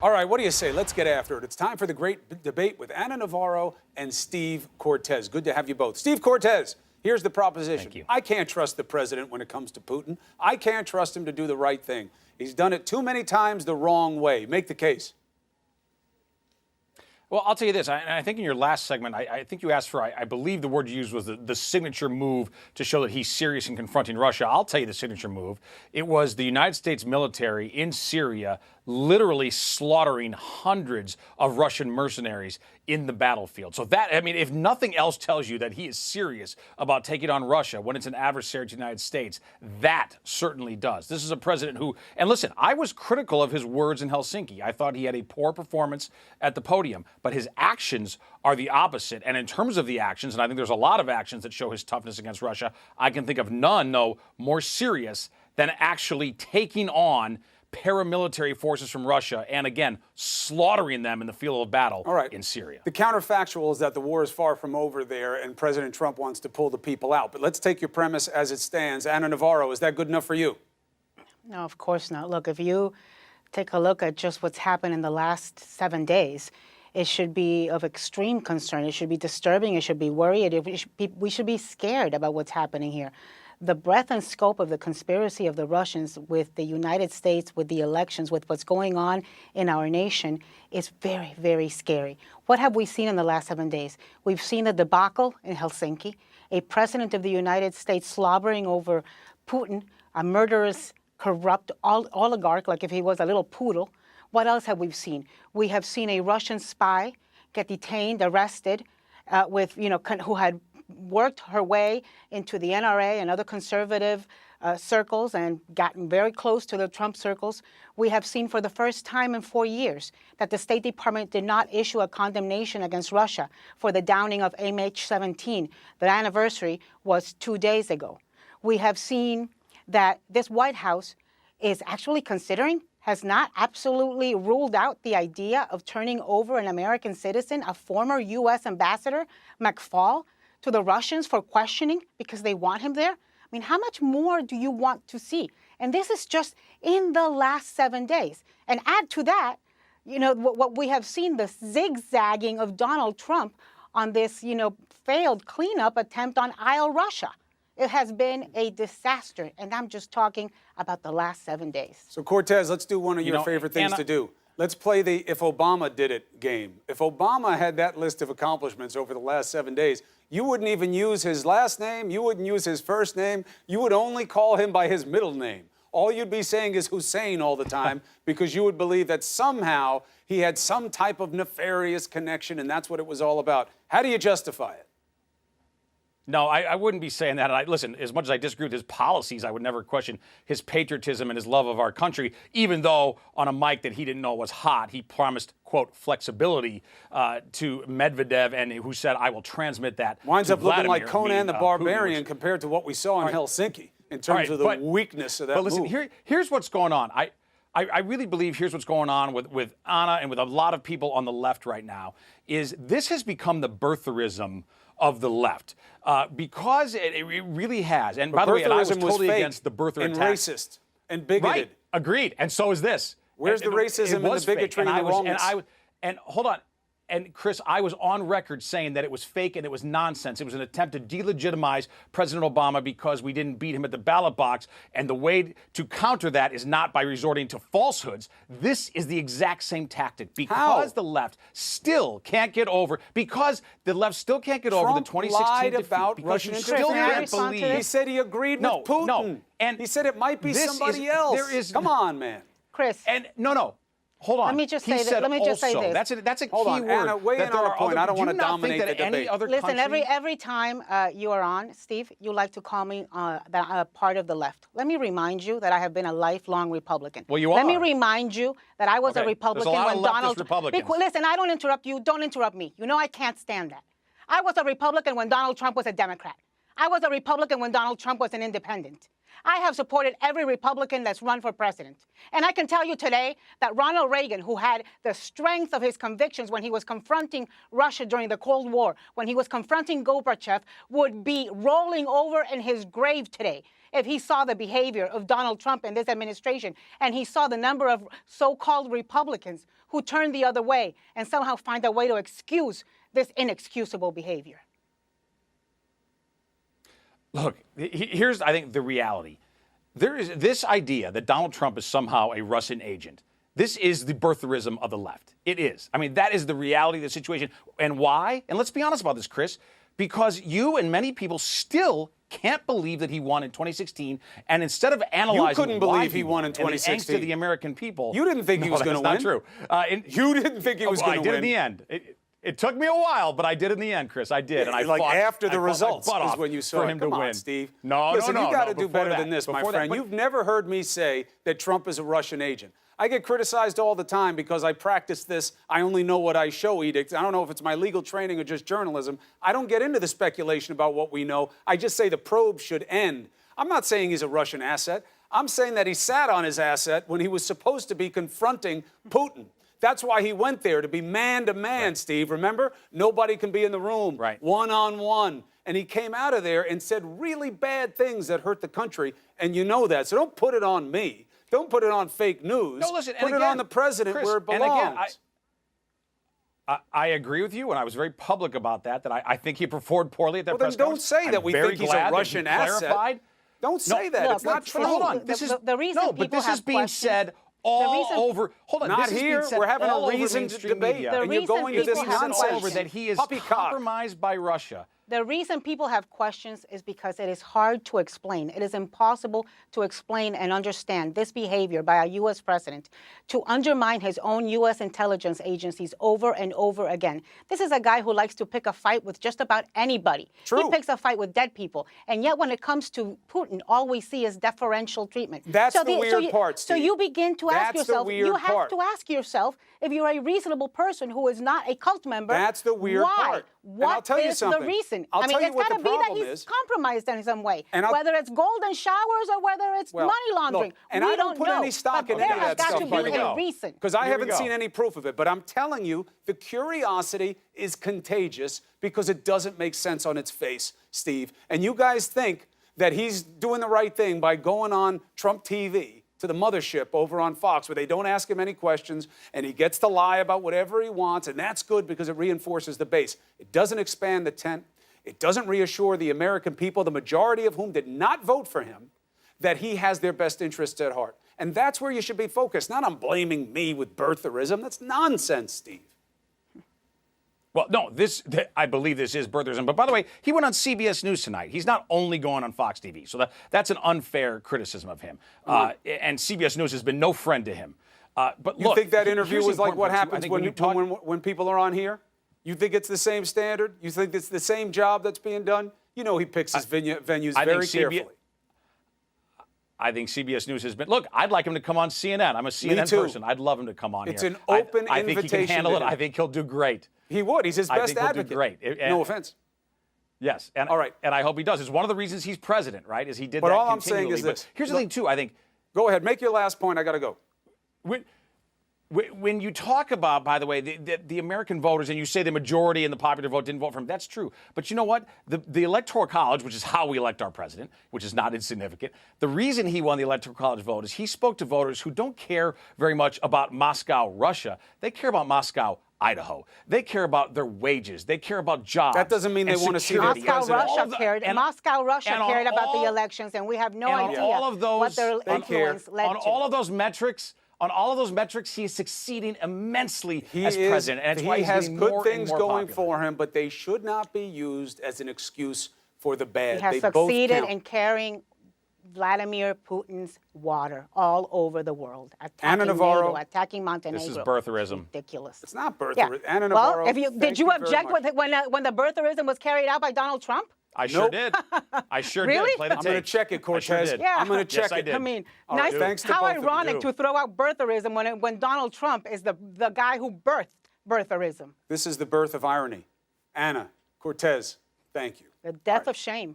All right, what do you say? Let's get after it. It's time for the great debate with Ana Navarro and Steve Cortes. Good to have you both. Steve Cortes, here's the proposition. Thank you. I can't trust the president when it comes to Putin. I can't trust him to do the right thing. He's done it too many times the wrong way. Make the case. Well, I'll tell you this. I think in your last segment, I think you asked for, I believe the word you used was the signature move to show that he's serious in confronting Russia. I'll tell you the signature move. It was the United States military in Syria literally slaughtering hundreds of Russian mercenaries in the battlefield. So that, I mean, if nothing else tells you that he is serious about taking on Russia when it's an adversary to the United States, that certainly does. This is a president who, and listen, I was critical of his words in Helsinki. I thought he had a poor performance at the podium, but his actions are the opposite. And in terms of the actions, and I think there's a lot of actions that show his toughness against Russia, I can think of none, though, more serious than actually taking on paramilitary forces from Russia and, again, slaughtering them in the field of battle in Syria. The counterfactual is that the war is far from over there and President Trump wants to pull the people out. But let's take your premise as it stands. Ana Navarro, is that good enough for you? No, of course not. Look, if you take a look at just what's happened in the last 7 days, it should be of extreme concern. It should be disturbing. It should be worried. We should be scared about what's happening here. The breadth and scope of the conspiracy of the Russians with the United States, with the elections, with what's going on in our nation is very, very scary. What have we seen in the last 7 days? We've seen a debacle in Helsinki, a president of the United States slobbering over Putin, a murderous, corrupt oligarch, like if he was a little poodle. What else have we seen? We have seen a Russian spy get detained, arrested, who had worked her way into the NRA and other conservative circles and gotten very close to the Trump circles. We have seen for the first time in 4 years that the State Department did not issue a condemnation against Russia for the downing of MH17. The anniversary was 2 days ago. We have seen that this White House is actually considering, has not absolutely ruled out the idea of turning over an American citizen, a former U.S. ambassador, McFaul, to the Russians for questioning because they want him there. I mean, how much more do you want to see? And this is just in the last 7 days. And add to that, what we have seen, the zigzagging of Donald Trump on this, failed cleanup attempt on Isle Russia. It has been a disaster. And I'm just talking about the last 7 days. So, Cortes, let's do one of your favorite things to do. Let's play the if Obama did it game. If Obama had that list of accomplishments over the last 7 days, you wouldn't even use his last name. You wouldn't use his first name. You would only call him by his middle name. All you'd be saying is Hussein all the time because you would believe that somehow he had some type of nefarious connection, and that's what it was all about. How do you justify it? No, I wouldn't be saying that. Listen, as much as I disagree with his policies, I would never question his patriotism and his love of our country, even though on a mic that he didn't know was hot, he promised, quote, flexibility to Medvedev, and who said, I will transmit that Winds to up looking Vladimir, like Conan the Barbarian Putin, compared to what we saw in Helsinki in terms of the weakness of that move. But listen, here's what's going on. I really believe here's what's going on with Ana and with a lot of people on the left right now, is this has become the birtherism of the left, because it really has. And by the way, and I was totally against the birther and attack. Racist and bigoted. Right, agreed. And so is this. Where's the racism and the bigotry and the wrongness? And hold on. And Chris, I was on record saying that it was fake and it was nonsense. It was an attempt to delegitimize President Obama because we didn't beat him at the ballot box. And the way to counter that is not by resorting to falsehoods. This is the exact same tactic because the left still can't get over, over the 2016 lied about defeat. Russian Still can't believe. He said he agreed with Putin. No. And he said it might be somebody else. Come on, man. Chris. And no. Hold on. Let me just say this. That's a key Hold on, word. Anna, weigh in on a point. I don't want to dominate the debate. Listen, every time you are on, Steve, you like to call me part of the left. Let me remind you that I have been a lifelong Republican. Well, you are. Let me remind you that I was a Republican when Donald Trump. Listen, I don't interrupt you. Don't interrupt me. You know I can't stand that. I was a Republican when Donald Trump was a Democrat. I was a Republican when Donald Trump was an independent. I have supported every Republican that's run for president. And I can tell you today that Ronald Reagan, who had the strength of his convictions when he was confronting Russia during the Cold War, when he was confronting Gorbachev, would be rolling over in his grave today if he saw the behavior of Donald Trump and this administration, and he saw the number of so-called Republicans who turn the other way and somehow find a way to excuse this inexcusable behavior. Look, here's, I think, the reality. There is this idea that Donald Trump is somehow a Russian agent. This is the birtherism of the left. It is. I mean, that is the reality of the situation. And why? And let's be honest about this, Chris, because you and many people still can't believe that he won in 2016. And instead of analyzing you couldn't believe he won in and the 2016. angst of the American people. You didn't think he was going to win. That's not true. You didn't think he was going to win. I did in the end. It took me a while, but I did in the end, Chris. I did, and I like fought, after the I results fought is when you saw for him to Come on, win. Steve. No, Listen, no, you got to do before better than this, my friend. But You've never heard me say that Trump is a Russian agent. I get criticized all the time because I practice this I only know what I show edict. I don't know if it's my legal training or just journalism. I don't get into the speculation about what we know. I just say the probe should end. I'm not saying he's a Russian asset. I'm saying that he sat on his asset when he was supposed to be confronting Putin. That's why he went there, to be man-to-man, right. Steve. Remember? Nobody can be in the room, right. One-on-one. And he came out of there and said really bad things that hurt the country, and you know that. So don't put it on me. Don't put it on fake news. No, listen, put it on the president, Chris, where it belongs. And again, I agree with you, and I was very public about that I think he performed poorly at that press conference. Then don't say that we think he's a Russian asset. Don't say that. Look, it's not true. Hold on. This is the reason but this is being said all over. Hold on. Not this here. Is being said We're having all a reasoned debate. Media. And you're going to this nonsense. That he is compromised by Russia. The reason people have questions is because it is hard to explain. It is impossible to explain and understand this behavior by a U.S. president to undermine his own U.S. intelligence agencies over and over again. This is a guy who likes to pick a fight with just about anybody. True. He picks a fight with dead people. And yet when it comes to Putin, all we see is deferential treatment. That's the weird part, Steve. So you begin to ask yourself, you have to ask yourself, if you're a reasonable person who is not a cult member, that's the weird part. What is the reason? I mean, it's got to be that he's compromised in some way. Whether it's golden showers or whether it's money laundering. Look, and I don't put any stock in any of that stuff. There has got to be a reason. Because I haven't seen any proof of it. But I'm telling you, the curiosity is contagious because it doesn't make sense on its face, Steve. And you guys think that he's doing the right thing by going on Trump TV to the mothership over on Fox where they don't ask him any questions and he gets to lie about whatever he wants, and that's good because it reinforces the base. It doesn't expand the tent. It doesn't reassure the American people, the majority of whom did not vote for him, that he has their best interests at heart. And that's where you should be focused, not on blaming me with birtherism. That's nonsense, Steve. Well, no, I believe this is birtherism. But by the way, he went on CBS News tonight. He's not only going on Fox TV. So that's an unfair criticism of him. And CBS News has been no friend to him. But you think that interview was like what happens when people are on here? You think it's the same standard? You think it's the same job that's being done? You know he picks his venues very carefully. I think CBS News has been. Look, I'd like him to come on CNN. I'm a CNN person. I'd love him to come on here. It's an open invitation. I think he can handle it. I think he'll do great. He would. He's his best advocate. He'll do great. No offense. Yes. And, all right. And I hope he does. It's one of the reasons he's president, right? Is he did but that all continually. I'm saying is this. Here's the thing, too. I think. Go ahead. Make your last point. I got to go. When you talk about, by the way, the American voters, and you say the majority in the popular vote didn't vote for him, that's true. But you know what? The Electoral College, which is how we elect our president, which is not insignificant, the reason he won the Electoral College vote is he spoke to voters who don't care very much about Moscow, Russia. They care about Moscow, Idaho. They care about their wages. They care about jobs. That doesn't mean they want to see Moscow, Russia cared about the elections, and we have no idea what their influence led to. On all of those metrics, he is succeeding immensely as president. And that's why he has good things going popular for him, but they should not be used as an excuse for the bad. He has succeeded in carrying Vladimir Putin's water all over the world, attacking Navarro, NATO, attacking Montenegro. This is birtherism. Ridiculous. It's not birtherism. Yeah. Navarro, did you object when the birtherism was carried out by Donald Trump? I sure did. I sure really? did. Play the tape. I'm going to check it, Cortes. Yeah. I'm going to check it. I mean, how ironic to throw out birtherism when Donald Trump is the guy who birthed birtherism. This is the birth of irony. Anna, Cortes, thank you. The death of shame.